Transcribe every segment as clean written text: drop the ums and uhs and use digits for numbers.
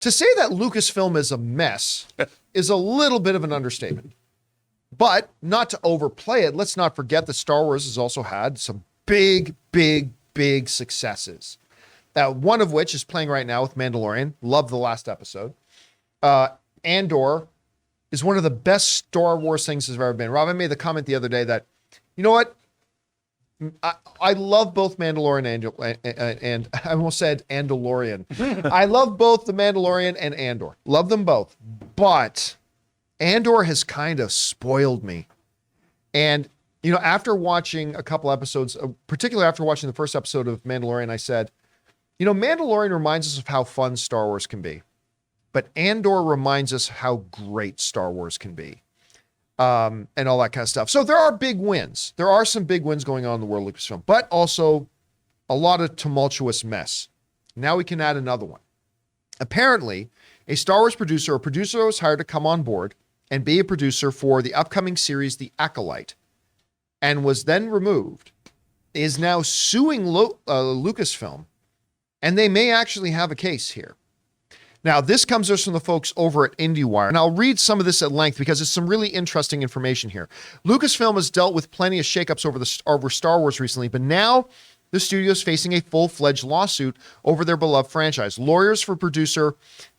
To say that Lucasfilm is a mess is a little bit of an understatement. But not to overplay it, let's not forget that Star Wars has also had some big successes. One of which is playing right now with Mandalorian. Love the last episode. Andor is one of the best Star Wars things that's ever been. Rob, I made the comment the other day that, you know what? I love both Mandalorian and I almost said Andalorian. I love both the Mandalorian and Andor. Love them both. But Andor has kind of spoiled me. And, you know, after watching a couple episodes, particularly after watching the first episode of Mandalorian, I said, you know, Mandalorian reminds us of how fun Star Wars can be. But Andor reminds us how great Star Wars can be. And all that kind of stuff. So there are big wins. There are some big wins going on in the world of Lucasfilm, but also a lot of tumultuous mess. Now we can add another one. Apparently, a Star Wars producer or producer was hired to come on board and be a producer for the upcoming series, The Acolyte, and was then removed, is now suing Lucasfilm, and they may actually have a case here. Now, this comes to us from the folks over at IndieWire, and I'll read some of this at length because it's some really interesting information here. Lucasfilm has dealt with plenty of shakeups over Star Wars recently, but now the studio is facing a full-fledged lawsuit over their beloved franchise. Lawyers for producer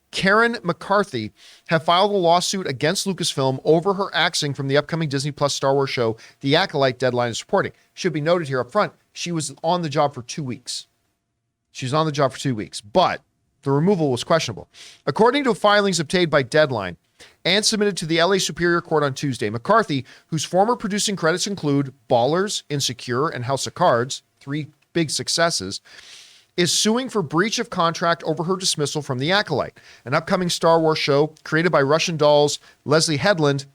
Karen McCarthy have filed a lawsuit against Lucasfilm over her axing from the upcoming Disney Plus Star Wars show, The Acolyte. Deadline is reporting. Should be noted here up front, she was on the job for 2 weeks. She's on the job for 2 weeks, but the removal was questionable. According to filings obtained by Deadline and submitted to the LA Superior Court on Tuesday, McCarthy, whose former producing credits include Ballers, Insecure, and House of Cards, 3 big successes, is suing for breach of contract over her dismissal from The Acolyte, an upcoming Star Wars show created by Russian dolls Leslie Headland.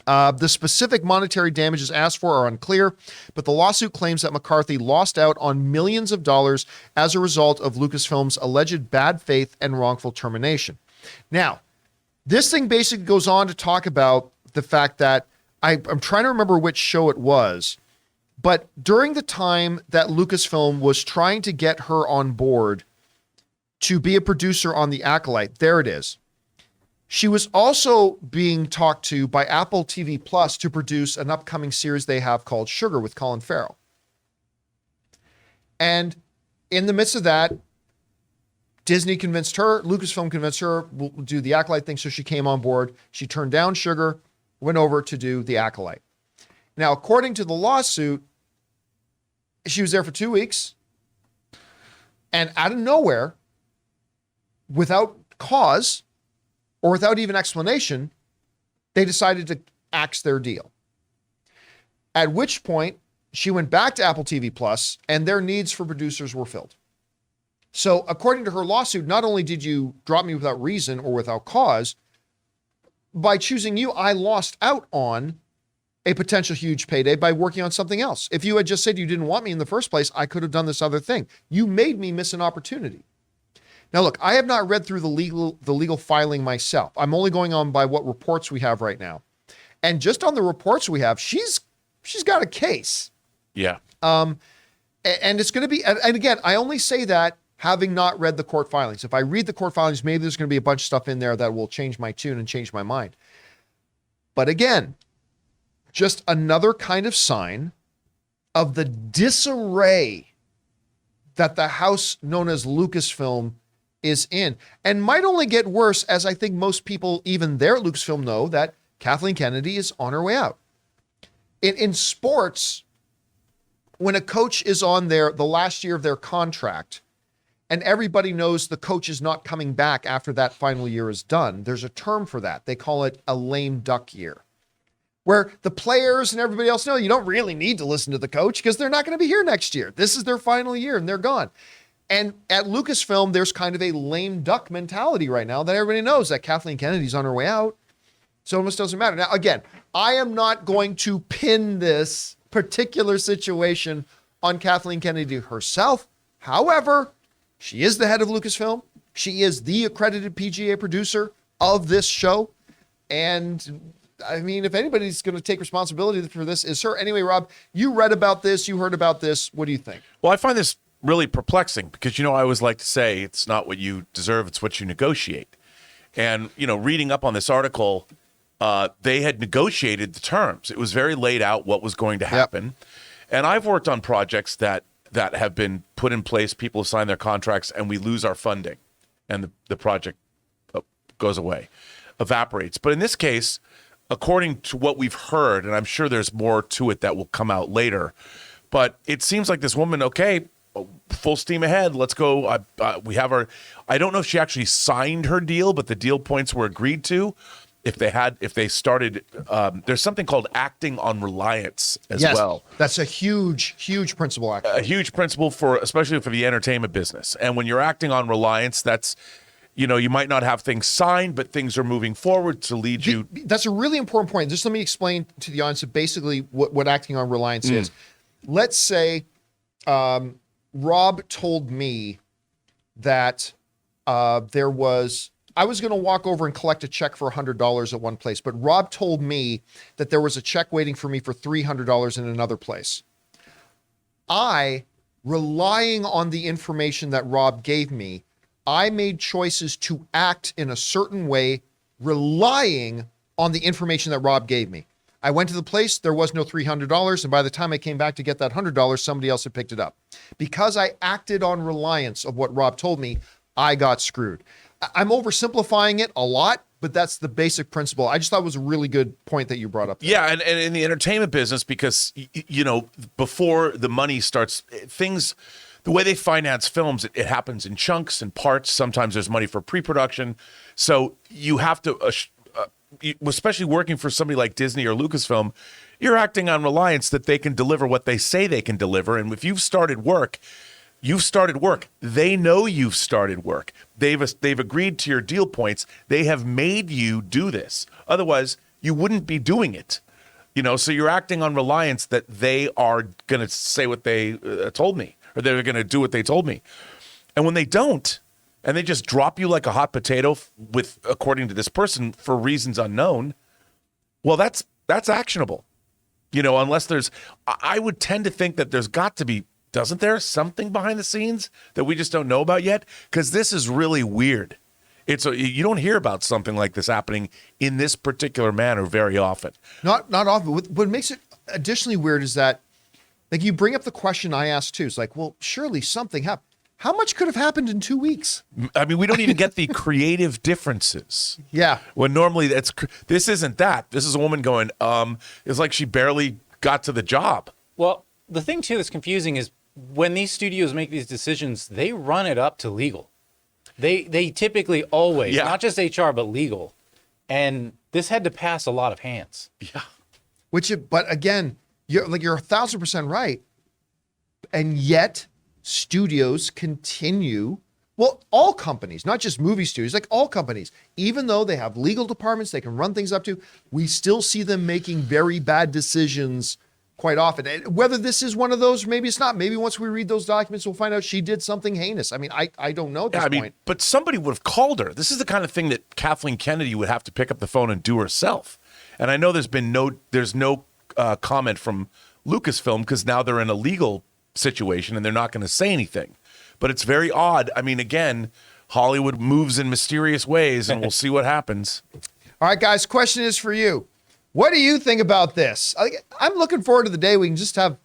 The specific monetary damages asked for are unclear, but the lawsuit claims that McCarthy lost out on millions of dollars as a result of Lucasfilm's alleged bad faith and wrongful termination. Now, this thing basically goes on to talk about the fact that I'm trying to remember which show it was, but during the time that Lucasfilm was trying to get her on board to be a producer on The Acolyte, there it is. She was also being talked to by Apple TV Plus to produce an upcoming series they have called Sugar with Colin Farrell. And in the midst of that, Disney convinced her, Lucasfilm convinced her, we'll do the Acolyte thing, so she came on board. She turned down Sugar, went over to do the Acolyte. Now, according to the lawsuit, she was there for 2 weeks, and out of nowhere, without cause, or without even explanation, they decided to axe their deal. At which point, she went back to Apple TV Plus, and their needs for producers were filled. So according to her lawsuit, not only did you drop me without reason or without cause, by choosing you, I lost out on a potential huge payday by working on something else. If you had just said you didn't want me in the first place, I could have done this other thing. You made me miss an opportunity. Now, look, I have not read through the legal filing myself. I'm only going on by what reports we have right now. And just on the reports we have, she's got a case. Yeah. And it's going to be, and again, I only say that having not read the court filings. If I read the court filings, maybe there's going to be a bunch of stuff in there that will change my tune and change my mind. But again, just another kind of sign of the disarray that the house known as Lucasfilm is in, and might only get worse, as I think most people, even there at Lucasfilm, know that Kathleen Kennedy is on her way out. In sports, when a coach is on the last year of their contract, and everybody knows the coach is not coming back after that final year is done, there's a term for that. They call it a lame duck year, where the players and everybody else know you don't really need to listen to the coach because they're not going to be here next year. This is their final year and they're gone. And at Lucasfilm, there's kind of a lame duck mentality right now that everybody knows that Kathleen Kennedy's on her way out. So it almost doesn't matter. Now, again, I am not going to pin this particular situation on Kathleen Kennedy herself. However, she is the head of Lucasfilm. She is the accredited PGA producer of this show. And I mean, if anybody's going to take responsibility for this, it's her. Anyway, Rob, you read about this, you heard about this. What do you think? Well, I find this really perplexing because, I always like to say it's not what you deserve, it's what you negotiate. And, reading up on this article, they had negotiated the terms. It was very laid out what was going to happen. Yep. And I've worked on projects that have been put in place, people have signed their contracts, and we lose our funding. And the project goes away, evaporates. But in this case, according to what we've heard, and I'm sure there's more to it that will come out later, but it seems like this woman, okay, full steam ahead, let's go. We have our, I don't know if she actually signed her deal, but the deal points were agreed to. If they started, there's something called acting on reliance as well. That's a huge principle. Actually. A huge principle especially for the entertainment business. And when you're acting on reliance, that's, you might not have things signed, but things are moving forward to lead you. That's a really important point. Just let me explain to the audience basically what acting on reliance is. Let's say Rob told me that I was going to walk over and collect a check for $100 at one place, but Rob told me that there was a check waiting for me for $300 in another place. Relying on the information that Rob gave me, I made choices to act in a certain way, relying on the information that Rob gave me. I went to the place, there was no $300, and by the time I came back to get that $100, somebody else had picked it up. Because I acted on reliance of what Rob told me, I got screwed. I'm oversimplifying it a lot, but that's the basic principle. I just thought it was a really good point that you brought up there. Yeah, and in the entertainment business, because, before the money starts, things, the way they finance films, it happens in chunks and parts. Sometimes there's money for pre-production. So you have to, especially working for somebody like Disney or Lucasfilm, you're acting on reliance that they can deliver what they say they can deliver. And if you've started work, They know you've started work. They've agreed to your deal points. They have made you do this. Otherwise, you wouldn't be doing it. So you're acting on reliance that they are going to say what they told me, or they're going to do what they told me. And when they don't, and they just drop you like a hot potato according to this person, for reasons unknown, well, that's actionable. Unless I would tend to think that there's got to be, doesn't there, something behind the scenes that we just don't know about yet? Because this is really weird. You don't hear about something like this happening in this particular manner very often. Not often. What makes it additionally weird is that, like, you bring up the question I asked too. It's like, well, surely something happened. How much could have happened in 2 weeks? I mean, we don't even get the creative differences. Yeah. When normally this isn't that. This is a woman going, it's like she barely got to the job. Well, the thing too that's confusing is when these studios make these decisions, they run it up to legal. They typically always, not just HR, but legal. And this had to pass a lot of hands. Yeah. But again, you're 1,000% right. And yet studios continue, well, all companies, not just movie studios, like all companies, even though they have legal departments they can run things up to, we still see them making very bad decisions quite often. And whether this is one of those, maybe it's not. Maybe once we read those documents, we'll find out she did something heinous. I mean, I don't know at this point. But somebody would have called her. This is the kind of thing that Kathleen Kennedy would have to pick up the phone and do herself. And I know there's no comment from Lucasfilm because now they're in a legal situation and they're not going to say anything. But it's very odd. I mean, again, Hollywood moves in mysterious ways, and we'll see what happens. All right, guys, question is for you. What do you think about this? I'm looking forward to the day we can just have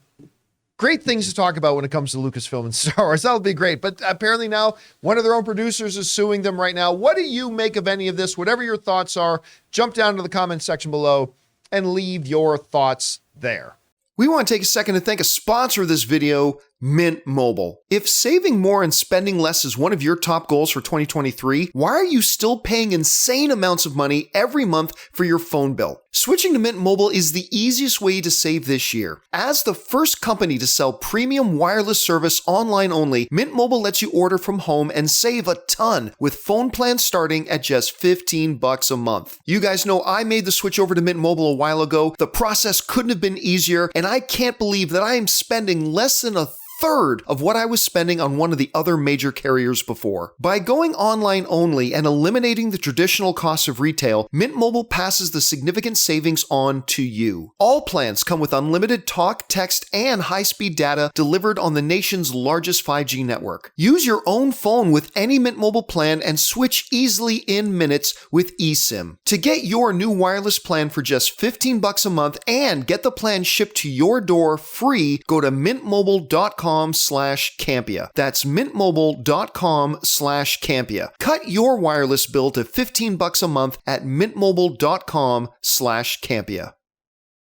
great things to talk about when it comes to Lucasfilm and Star Wars. That'll be great. But apparently now one of their own producers is suing them right now. What do you make of any of this? Whatever your thoughts are, jump down to the comment section below and leave your thoughts there. We want to take a second to thank a sponsor of this video, Mint Mobile. If saving more and spending less is one of your top goals for 2023, why are you still paying insane amounts of money every month for your phone bill? Switching to Mint Mobile is the easiest way to save this year. As the first company to sell premium wireless service online only, Mint Mobile lets you order from home and save a ton with phone plans starting at just $15 a month. You guys know I made the switch over to Mint Mobile a while ago. The process couldn't have been easier, and I can't believe that I am spending less than a third of what I was spending on one of the other major carriers before. By going online only and eliminating the traditional costs of retail, Mint Mobile passes the significant savings on to you. All plans come with unlimited talk, text, and high-speed data delivered on the nation's largest 5G network. Use your own phone with any Mint Mobile plan and switch easily in minutes with eSIM. To get your new wireless plan for just $15 a month and get the plan shipped to your door free, go to mintmobile.com/Campea. That's mintmobile.com/Campea. Cut your wireless bill to $15 a month at mintmobile.com/Campea.